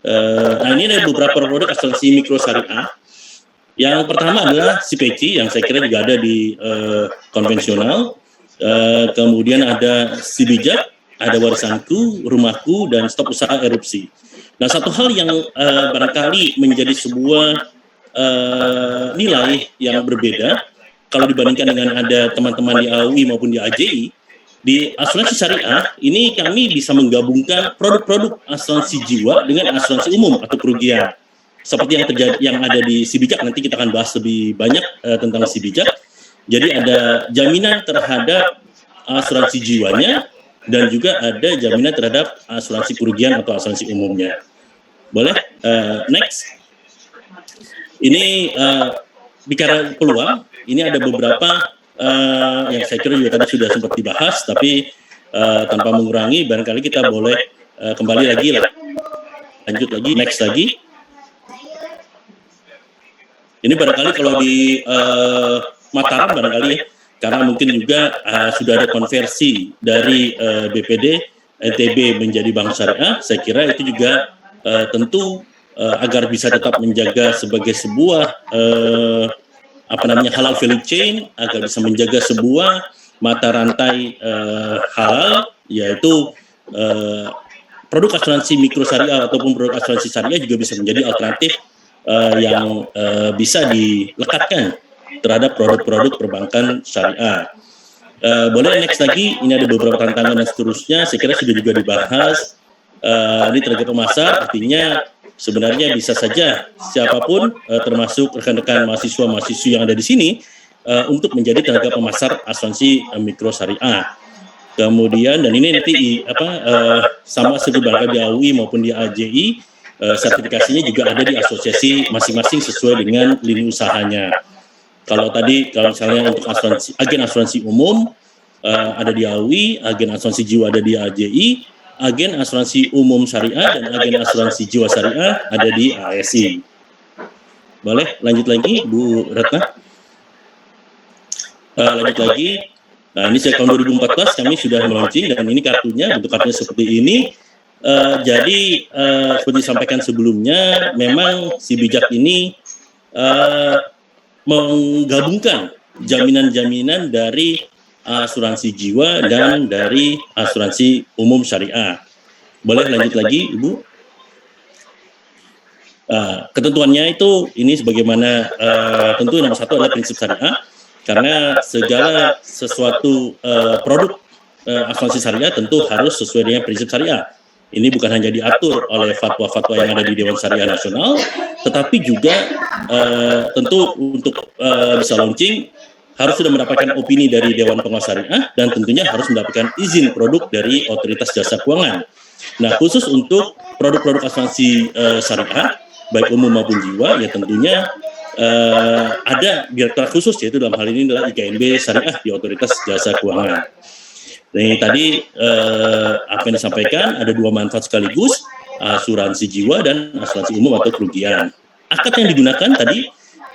Nah, ini ada beberapa produk asuransi mikro syariah. Yang pertama adalah CPC yang saya kira juga ada di konvensional. Kemudian ada Sibijak, ada Warisanku, Rumahku, dan Stop Usaha Erupsi. Nah, satu hal yang barangkali menjadi sebuah nilai yang berbeda kalau dibandingkan dengan ada teman-teman di AUI maupun di AJI, di asuransi syariah ini kami bisa menggabungkan produk-produk asuransi jiwa dengan asuransi umum atau kerugian. Seperti yang terjadi yang ada di Sibijak, nanti kita akan bahas lebih banyak tentang Sibijak. Jadi ada jaminan terhadap asuransi jiwanya dan juga ada jaminan terhadap asuransi kerugian atau asuransi umumnya. Boleh? Next. Ini bicara peluang, ini ada beberapa yang saya kira juga tadi sudah sempat dibahas, tapi tanpa mengurangi, barangkali kita boleh kembali lagi lah. Lanjut lagi, next lagi. Ini barangkali kalau di Mataram barangkali ya, karena mungkin juga sudah ada konversi dari BPD NTB menjadi bank syariah, saya kira itu juga tentu agar bisa tetap menjaga sebagai sebuah halal value chain, agar bisa menjaga sebuah mata rantai halal, yaitu produk asuransi mikro syariah ataupun produk asuransi syariah juga bisa menjadi alternatif yang bisa dilekatkan terhadap produk-produk perbankan syariah. Boleh next lagi, ini ada beberapa tantangan dan seterusnya, saya kira sudah juga dibahas. Ini tenaga pemasar, artinya sebenarnya bisa saja siapapun, termasuk rekan-rekan mahasiswa-mahasiswi yang ada di sini, untuk menjadi tenaga pemasar asuransi mikro syariah. Kemudian, dan ini nanti sama seperti barangkali di AUI maupun di AJI, sertifikasinya juga ada di asosiasi masing-masing sesuai dengan lini usahanya. Kalau misalnya untuk agen asuransi umum ada di AUI, agen asuransi jiwa ada di AJI, agen asuransi umum syariah dan agen asuransi jiwa syariah ada di ASI. Boleh lanjut lagi, Bu Ratna? Lanjut lagi. Nah, ini sejak tahun 2014 kami sudah meluncing dan ini kartunya, bentuk kartunya seperti ini. Jadi seperti disampaikan sebelumnya, memang Sibijak ini menggabungkan jaminan-jaminan dari asuransi jiwa dan dari asuransi umum syariah. Boleh lanjut lagi, Ibu? Ketentuannya itu ini sebagaimana tentu nomor satu adalah prinsip syariah, karena segala sesuatu produk asuransi syariah tentu harus sesuai dengan prinsip syariah. Ini bukan hanya diatur oleh fatwa-fatwa yang ada di Dewan Syariah Nasional, tetapi juga tentu untuk bisa launching harus sudah mendapatkan opini dari Dewan Pengawas Syariah dan tentunya harus mendapatkan izin produk dari Otoritas Jasa Keuangan. Nah, khusus untuk produk-produk asuransi syariah, baik umum maupun jiwa, ya tentunya ada direktorat khusus, yaitu dalam hal ini adalah IKNB Syariah di Otoritas Jasa Keuangan. Nah, tadi apa yang disampaikan ada dua manfaat sekaligus, asuransi jiwa dan asuransi umum atau kerugian. Akad yang digunakan tadi,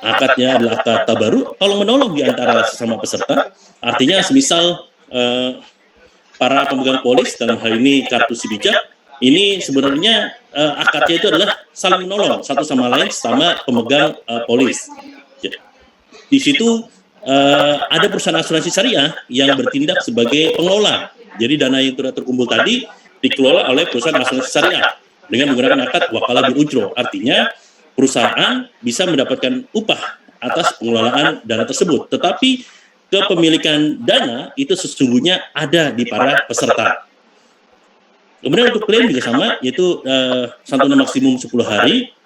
akadnya adalah akad tabaruk, tolong menolong di antara sesama peserta. Artinya semisal para pemegang polis, dalam hal ini kartu Sibijak, ini sebenarnya akadnya itu adalah saling menolong satu sama lain sama pemegang polis. Di situ ada perusahaan asuransi syariah yang bertindak sebagai pengelola. Jadi dana yang sudah terkumpul tadi dikelola oleh perusahaan asuransi syariah dengan menggunakan akad wakalah bil ujroh. Artinya perusahaan bisa mendapatkan upah atas pengelolaan dana tersebut. Tetapi kepemilikan dana itu sesungguhnya ada di para peserta. Kemudian untuk klaim juga sama, yaitu santunan maksimum 10 hari,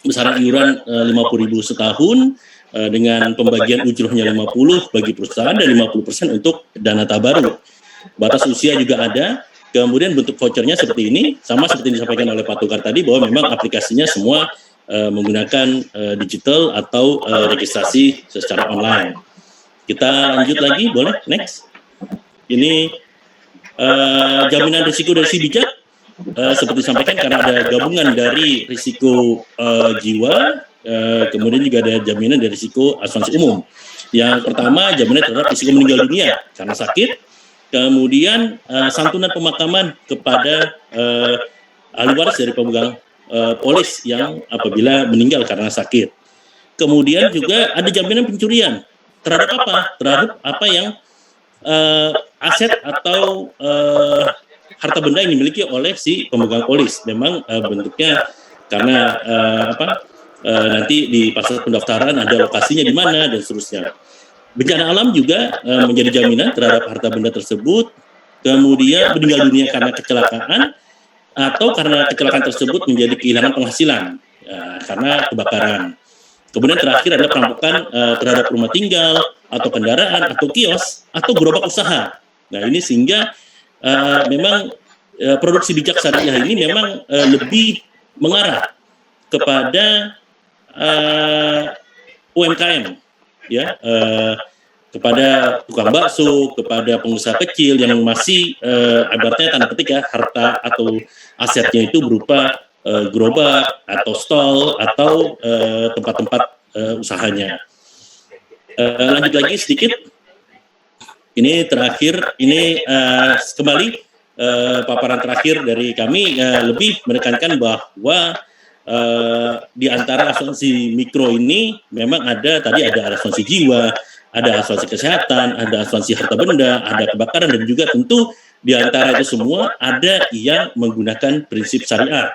besaran iuran 50.000 setahun, dengan pembagian ujrohnya 50 bagi perusahaan dan 50% untuk dana tabaruk. Batas usia juga ada, kemudian bentuk vouchernya seperti ini, sama seperti yang disampaikan oleh Pak Tukar tadi, bahwa memang aplikasinya semua menggunakan digital atau registrasi secara online. Kita lanjut lagi, boleh? Next. Ini jaminan risiko dari Sibijak, seperti disampaikan karena ada gabungan dari risiko jiwa, kemudian juga ada jaminan dari risiko asuransi umum. Yang pertama, jaminan terhadap risiko meninggal dunia karena sakit, kemudian santunan pemakaman kepada ahli waris dari pemegang polis yang apabila meninggal karena sakit. Kemudian juga ada jaminan pencurian terhadap apa? Terhadap apa yang aset atau harta benda yang dimiliki oleh si pemegang polis. Memang bentuknya karena nanti di pasal pendaftaran ada lokasinya di mana dan seterusnya. Bencana alam juga menjadi jaminan terhadap harta benda tersebut. Kemudian meninggal dunia karena kecelakaan atau karena kecelakaan tersebut menjadi kehilangan penghasilan karena kebakaran. Kemudian terakhir adalah perampokan terhadap rumah tinggal atau kendaraan atau kios atau gerobak usaha. Nah ini sehingga memang produksi bijak syariah ini memang lebih mengarah kepada UMKM, ya, kepada tukang bakso, kepada pengusaha kecil yang masih ibaratnya tanda petik ya harta atau asetnya itu berupa gerobak atau stall atau tempat-tempat usahanya. Lanjut lagi sedikit, ini terakhir, ini kembali paparan terakhir dari kami lebih menekankan bahwa di antara asuransi mikro ini memang ada asuransi jiwa, ada asuransi kesehatan, ada asuransi harta benda, ada kebakaran, dan juga tentu di antara itu semua ada yang menggunakan prinsip syariah.